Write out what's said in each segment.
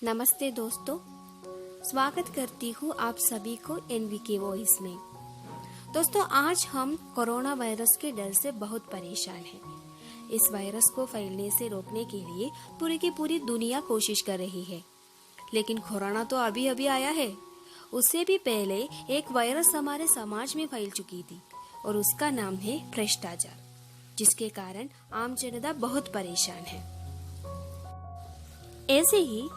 नमस्ते दोस्तों, स्वागत करती हूँ आप सभी को एनवीके वॉइस में। दोस्तों, आज हम कोरोना वायरस के डर से बहुत परेशान हैं। इस वायरस को फैलने से रोकने के लिए पूरी की पूरी दुनिया कोशिश कर रही है, लेकिन कोरोना तो अभी अभी आया है। उससे भी पहले एक वायरस हमारे समाज में फैल चुकी थी और उसका नाम है भ्रष्टाचार, जिसके कारण आम जनता बहुत परेशान है। ऐसे ही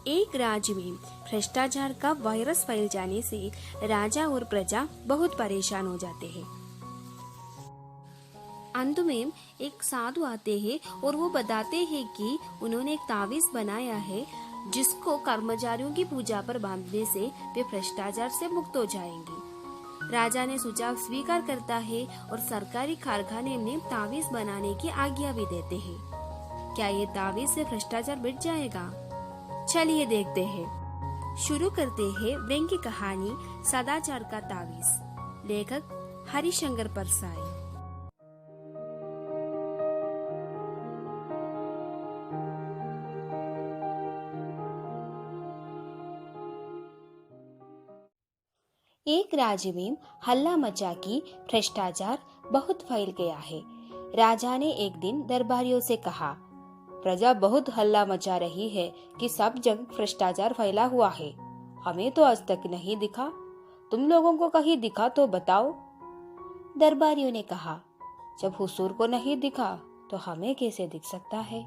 एक राज्य में भ्रष्टाचार का वायरस फैल जाने से राजा और प्रजा बहुत परेशान हो जाते हैं। अंत में एक साधु आते हैं और वो बताते हैं कि उन्होंने एक तावीज बनाया है जिसको कर्मचारियों की पूजा पर बांधने से वे भ्रष्टाचार से मुक्त हो जाएंगे। राजा ने सुझाव स्वीकार करता है और सरकारी कारखाने में तावीज बनाने की आज्ञा भी देते हैं। क्या ये तावीज से भ्रष्टाचार मिट जाएगा? चलिए देखते हैं। शुरू करते हैं व्यंग्य कहानी सदाचार का तावीज। लेखक हरिशंकर परसाई। एक राज्य में हल्ला मचा कि भ्रष्टाचार बहुत फैल गया है। राजा ने एक दिन दरबारियों से कहा, प्रजा बहुत हल्ला मचा रही है कि सब जगह भ्रष्टाचार फैला हुआ है। हमें तो आज तक नहीं दिखा। तुम लोगों को कहीं दिखा तो बताओ। दरबारियों ने कहा, जब हुजूर को नहीं दिखा तो हमें कैसे दिख सकता है?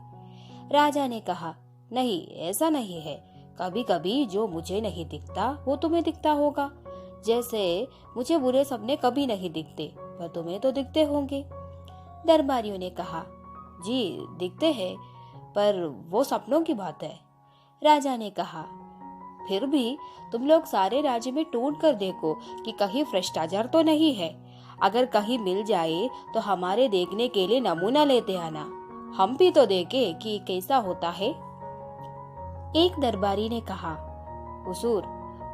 राजा ने कहा, नहीं, ऐसा नहीं है। कभी कभी जो मुझे नहीं दिखता वो तुम्हें दिखता होगा। जैसे मुझे बुरे सपने कभी नहीं दिखते, पर तुम्हें तो दिखते होंगे। दरबारियों ने कहा, जी दिखते हैं, पर वो सपनों की बात है। राजा ने कहा, फिर भी तुम लोग सारे राज्य में ढूंढ कर देखो कि कहीं भ्रष्टाचार तो नहीं है। अगर कहीं मिल जाए तो हमारे देखने के लिए नमूना लेते आना, हम भी तो देखें कि कैसा होता है। एक दरबारी ने कहा, हुजूर,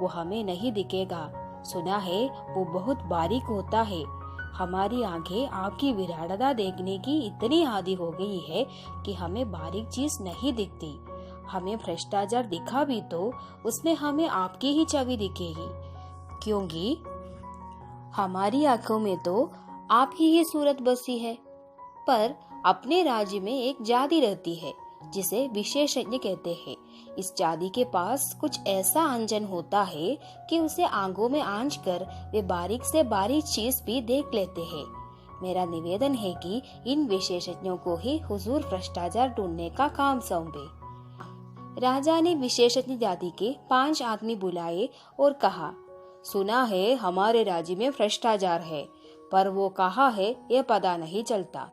वो हमें नहीं दिखेगा। सुना है वो बहुत बारीक होता है। हमारी आंखें आपकी विराटता देखने की इतनी आदी हो गई है कि हमें बारीक चीज नहीं दिखती। हमें भ्रष्टाचार दिखा भी तो उसमें हमें आपकी ही छवि दिखेगी, क्योंकि हमारी आंखों में तो आप ही सूरत बसी है। पर अपने राज्य में एक जाति रहती है जिसे विशेषज्ञ कहते हैं। इस जाति के पास कुछ ऐसा अंजन होता है कि उसे आंखों में आंच कर वे बारीक से बारीक चीज भी देख लेते हैं। मेरा निवेदन है कि इन विशेषज्ञों को ही हुजूर भ्रष्टाचार ढूंढने का काम सौंपे। राजा ने विशेषज्ञ जाति के 5 आदमी बुलाए और कहा, सुना है हमारे राज्य में भ्रष्टाचार है, पर वो कहाँ है ये पता नहीं चलता।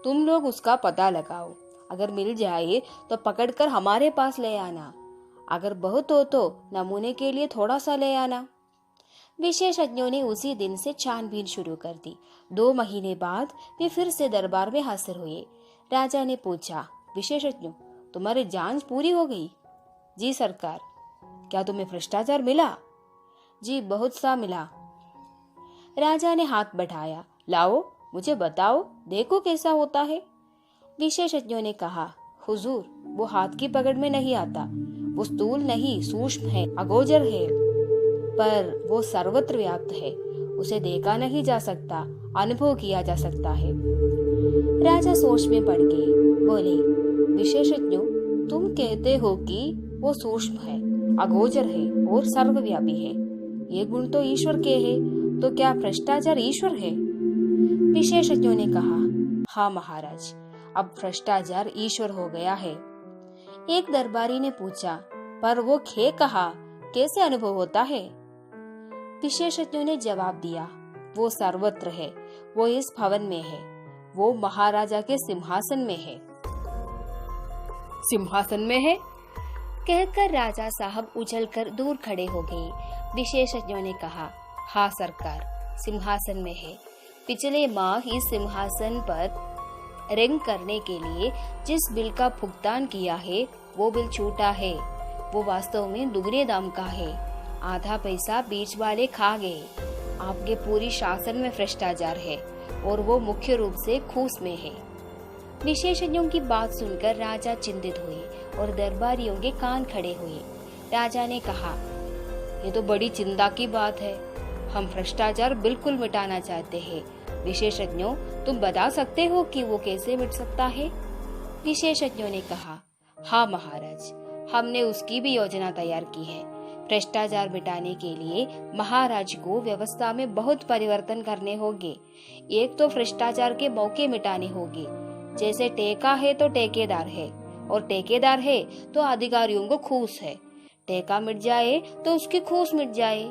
तुम लोग उसका पता लगाओ। अगर मिल जाए तो पकड़कर हमारे पास ले आना। अगर बहुत हो तो नमूने के लिए थोड़ा सा ले आना। विशेषज्ञों ने उसी दिन से छानबीन शुरू कर दी। 2 महीने बाद वे फिर से दरबार में हाजिर हुए। राजा ने पूछा, विशेषज्ञों, तुम्हारी जांच पूरी हो गई? जी सरकार। क्या तुम्हें भ्रष्टाचार मिला? जी बहुत सा मिला। राजा ने हाथ बढ़ाया, लाओ मुझे बताओ, देखो कैसा होता है। विशेषज्ञों ने कहा, हुजूर, वो हाथ की पकड़ में नहीं आता। वो स्थूल नहीं, सूक्ष्म है, अगोचर है, पर वो सर्वत्र व्याप्त है। उसे देखा नहीं जा सकता, अनुभव किया जा सकता है। राजा सोच में पड़ गए। बोले, विशेषज्ञों, तुम कहते हो कि वो सूक्ष्म है, अगोचर है और सर्वव्यापी है। ये गुण तो ईश्वर के हैं, तो क्या भ्रष्टाचार ईश्वर है? विशेषज्ञों ने कहा, हाँ महाराज, अब भ्रष्टाचार ईश्वर हो गया है। एक दरबारी ने पूछा, पर वो खे कहा, कैसे अनुभव होता है? विशेषज्ञों ने जवाब दिया, वो सर्वत्र है, वो इस भवन में है, वो महाराजा के सिंहासन में है। सिंहासन में है? कहकर राजा साहब उछलकर दूर खड़े हो गए। विशेषज्ञों ने कहा, हाँ सरकार, सिंहासन में है। पिछले माह इस सिंहासन पर रंग करने के लिए जिस बिल का भुगतान किया है वो बिल छूटा है। वो वास्तव में दुगने दाम का है। आधा पैसा बीच वाले खा गए। आपके पूरी शासन में भ्रष्टाचार है और वो मुख्य रूप से घूस में है। विशेषज्ञों की बात सुनकर राजा चिंतित हुए और दरबारियों के कान खड़े हुए। राजा ने कहा, ये तो बड़ी चिंता की बात है। हम भ्रष्टाचार बिल्कुल मिटाना चाहते हैं। विशेषज्ञों, तुम बता सकते हो कि वो कैसे मिट सकता है? विशेषज्ञों ने कहा, हाँ महाराज, हमने उसकी भी योजना तैयार की है। भ्रष्टाचार मिटाने के लिए महाराज को व्यवस्था में बहुत परिवर्तन करने होंगे। एक तो भ्रष्टाचार के मौके मिटाने होंगे, जैसे टेका है तो ठेकेदार है, और ठेकेदार है तो अधिकारियों को घूस है। टेका मिट जाए तो उसकी घूस मिट जाए।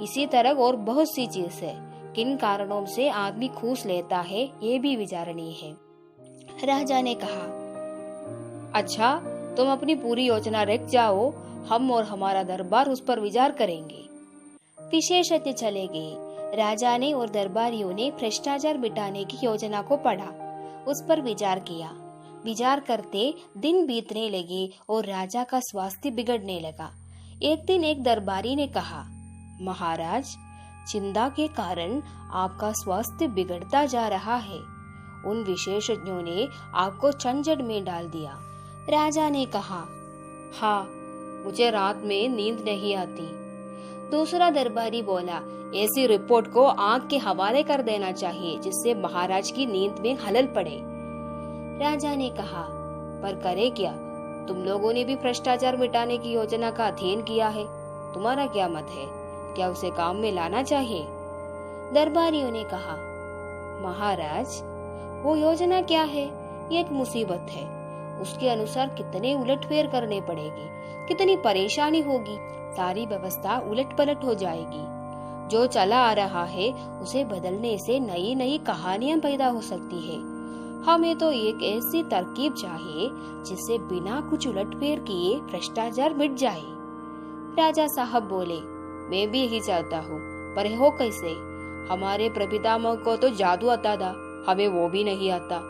इसी तरह और बहुत सी चीज है। किन कारणों से आदमी घूस लेता है ये भी विचारणीय है। राजा ने कहा, अच्छा, तुम अपनी पूरी योजना रख जाओ, हम और हमारा दरबार उस पर विचार करेंगे। विशेषज्ञ चले गए। राजा ने और दरबारियों ने भ्रष्टाचार मिटाने की योजना को पढ़ा, उस पर विचार किया। विचार करते दिन बीतने लगे और राजा का स्वास्थ्य बिगड़ने लगा। एक दिन एक दरबारी ने कहा, महाराज, चिंता के कारण आपका स्वास्थ्य बिगड़ता जा रहा है। उन विशेषज्ञों ने आपको झंझट में डाल दिया। राजा ने कहा, हाँ, मुझे रात में नींद नहीं आती। दूसरा दरबारी बोला, ऐसी रिपोर्ट को आग के हवाले कर देना चाहिए, जिससे महाराज की नींद में खलल पड़े। राजा ने कहा, पर करे क्या? तुम लोगों ने भी भ्रष्टाचार मिटाने की योजना का अध्ययन किया है। तुम्हारा क्या मत है? क्या उसे काम में लाना चाहिए? दरबारियों ने कहा, महाराज, वो योजना क्या है? ये एक मुसीबत है। उसके अनुसार कितने उलटफेर करने पड़ेगी, कितनी परेशानी होगी। सारी व्यवस्था उलट पलट हो जाएगी। जो चला आ रहा है उसे बदलने से नई नई कहानियां पैदा हो सकती है। हमें तो एक ऐसी तरकीब चाहिए जिससे बिना कुछ उलटफेर किए भ्रष्टाचार मिट जाए। राजा साहब बोले, मैं भी यही चाहता हूँ, पर हो कैसे? हमारे प्रपितामह को तो जादू आता था, हमें वो भी नहीं आता।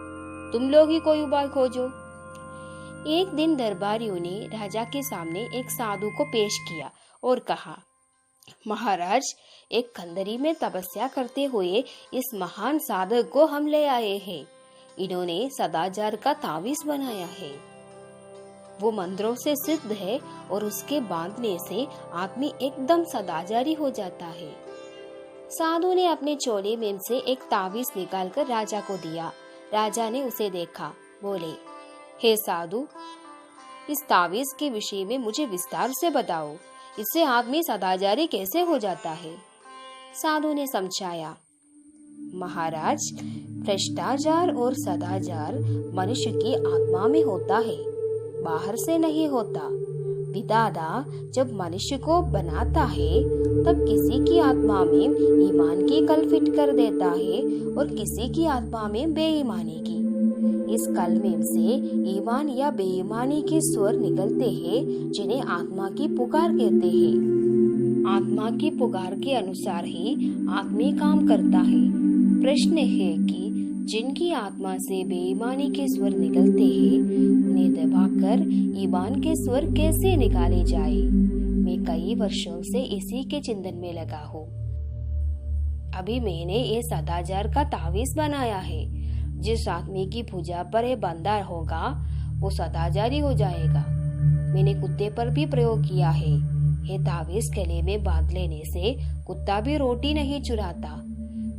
तुम लोग ही कोई उपाय खोजो। एक दिन दरबारियों ने राजा के सामने एक साधु को पेश किया और कहा, महाराज, एक खंडरी में तपस्या करते हुए इस महान साधक को हम ले आए हैं। इन्होंने सदाचार का तावीज बनाया है। वो मंत्रों से सिद्ध है और उसके बांधने से आदमी एकदम सदाचारी हो जाता है। साधु ने अपने चोले में से एक तावीज निकालकर राजा को दिया। राजा ने उसे देखा, बोले, हे साधु, इस तावीज के विषय में मुझे विस्तार से बताओ। इससे आदमी सदाचारी कैसे हो जाता है? साधु ने समझाया, महाराज, भ्रष्टाचार और सदाचार मनुष्य की आत्मा में होता है, बाहर से नहीं होता। विधाता जब मनुष्य को बनाता है तब किसी की आत्मा में ईमान की कल फिट कर देता है और किसी की आत्मा में बेईमानी की। इस कलमे से ईमान या बेईमानी के स्वर निकलते हैं, जिन्हें आत्मा की पुकार कहते हैं। आत्मा की पुकार के अनुसार ही आदमी काम करता है। प्रश्न है कि जिनकी आत्मा से बेईमानी के स्वर निकलते हैं, उन्हें दबाकर ईमान के स्वर कैसे निकाले जाए? मैं कई वर्षों से इसी के चिंतन में लगा हूँ। अभी मैंने ये सदाचार का तावीज बनाया है। जिस आदमी की भुजा पर ये बंधा होगा वो सदाचारी हो जाएगा। मैंने कुत्ते पर भी प्रयोग किया है। ये तावीज गले में बांध लेने से कुत्ता भी रोटी नहीं चुराता।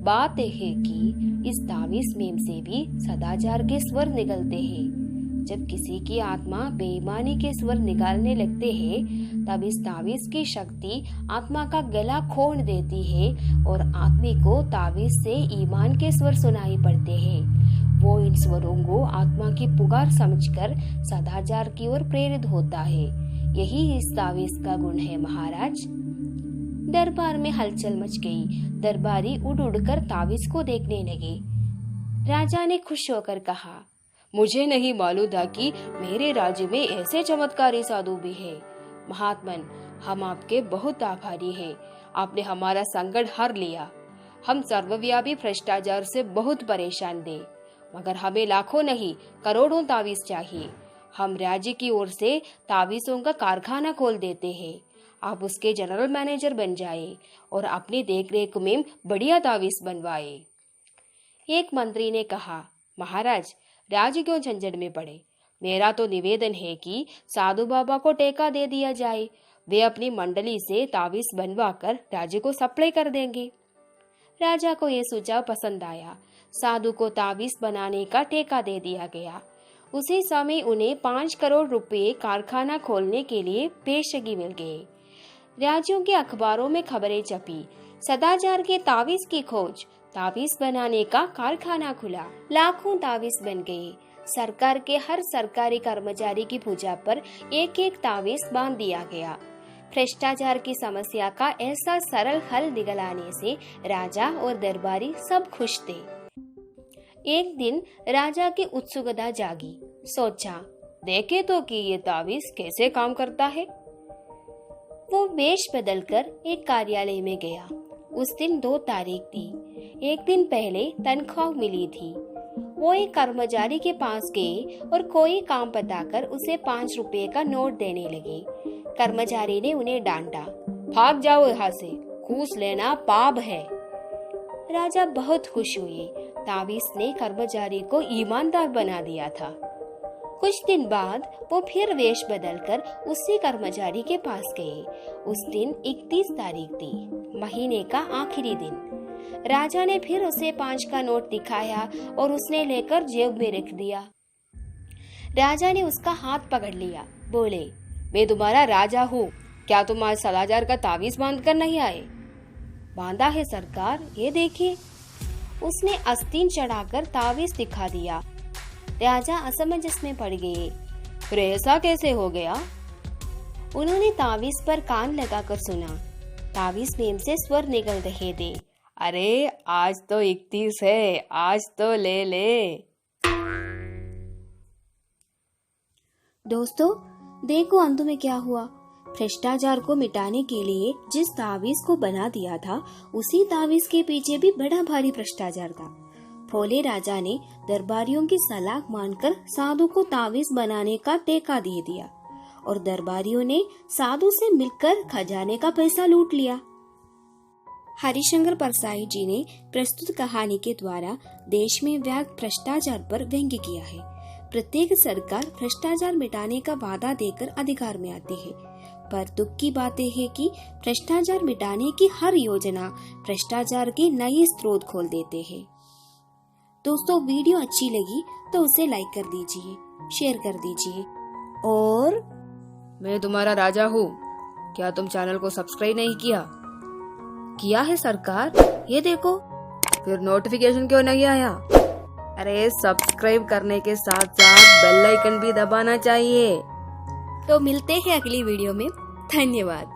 बात है कि इस तावीज में से भी सदाचार के स्वर निकलते हैं। जब किसी की आत्मा बेईमानी के स्वर निकालने लगते हैं, तब इस तावीज की शक्ति आत्मा का गला खोल देती है और आदमी को तावीज से ईमान के स्वर सुनाई पड़ते हैं। वो इन स्वरों को आत्मा की पुकार समझकर सदाचार की ओर प्रेरित होता है। यही इस तावीज का गुण है महाराज। दरबार में हलचल मच गई। दरबारी उड़ उड़कर तावीज को देखने लगे। राजा ने खुश होकर कहा, मुझे नहीं मालूम था कि मेरे राज्य में ऐसे चमत्कारी साधु भी है। महात्मन, हम आपके बहुत आभारी हैं। आपने हमारा संकट हर लिया। हम सर्वव्यापी भ्रष्टाचार से बहुत परेशान थे, मगर हमें लाखों नहीं करोड़ों तावीज चाहिए। हम राज्य की ओर से तावीजों का कारखाना खोल देते हैं। आप उसके जनरल मैनेजर बन जाए और अपनी देखरेख में बढ़िया तावीज बनवाए। एक मंत्री ने कहा, महाराज, राज्य क्यों झंझट में पड़े? मेरा तो निवेदन है कि साधु बाबा को टेका दे दिया जाए। वे अपनी मंडली से तावीज बनवाकर राजा को सप्लाई कर देंगे। राजा को यह सुझाव पसंद आया। साधु को तावीज बनाने का टेका दे दिया गया। उसी समय उन्हें 5 करोड़ रुपए कारखाना खोलने के लिए पेशगी मिल गए। राज्यों के अखबारों में खबरें छपी, सदाचार के तावीज की खोज, तावीज बनाने का कारखाना खुला। लाखों तावीज बन गए। सरकार के हर सरकारी कर्मचारी की भुजा पर एक एक तावीज बांध दिया गया। भ्रष्टाचार की समस्या का ऐसा सरल हल निकलाने से राजा और दरबारी सब खुश थे। एक दिन राजा की उत्सुकता जागी। सोचा, देखे तो कि ये तावीज कैसे काम करता है। वो वेश बदलकर एक कार्यालय में गया। उस दिन 2 तारीख थी। एक दिन पहले तनख्वाह मिली थी। वो एक कर्मचारी के पास गए और कोई काम बताकर उसे 5 रुपए का नोट देने लगे। कर्मचारी ने उन्हें डांटा, भाग जाओ यहाँ से, घूस लेना पाप है। राजा बहुत खुश हुए। तावीज ने कर्मचारी को ईमानदार बना दिया था। कुछ दिन बाद वो फिर वेश बदलकर उसी कर्मचारी के पास गए। उस दिन 31 तारीख थी, महीने का आखिरी दिन। राजा ने फिर उसे 5 का नोट दिखाया और उसने लेकर जेब में रख दिया। राजा ने उसका हाथ पकड़ लिया, बोले, मैं तुम्हारा राजा हूँ, क्या तुम आज सदाचार का तावीज बांध कर नहीं आए? बांधा है सरकार, ये देखिए। उसने आस्तीन चढ़ाकर तावीज दिखा दिया। राजा असमंजस में पड़ गए। फिर ऐसा कैसे हो गया? उन्होंने तावीज पर कान लगाकर सुना। तावीज में से स्वर निकल रहे थे, अरे आज तो 31 है, आज तो ले ले। दोस्तों, देखो अंत में क्या हुआ। भ्रष्टाचार को मिटाने के लिए जिस तावीज को बना दिया था, उसी तावीज के पीछे भी बड़ा भारी भ्रष्टाचार था। भोले राजा ने दरबारियों की सलाह मानकर साधु को तावीज बनाने का टेका दे दिया और दरबारियों ने साधु से मिलकर खजाने का पैसा लूट लिया। हरिशंकर परसाई जी ने प्रस्तुत कहानी के द्वारा देश में व्याप्त भ्रष्टाचार पर व्यंग्य किया है। प्रत्येक सरकार भ्रष्टाचार मिटाने का वादा देकर अधिकार में आती है, पर दुख की बात है कि भ्रष्टाचार मिटाने की हर योजना भ्रष्टाचार के नए स्रोत खोल देते हैं। दोस्तों, वीडियो अच्छी लगी तो उसे लाइक कर दीजिए, शेयर कर दीजिए। और मैं तुम्हारा राजा हूँ, क्या तुम चैनल को सब्सक्राइब नहीं किया? किया है सरकार, ये देखो। फिर नोटिफिकेशन क्यों नहीं आया? अरे सब्सक्राइब करने के साथ साथ बेल आइकन भी दबाना चाहिए। तो मिलते हैं अगली वीडियो में। धन्यवाद।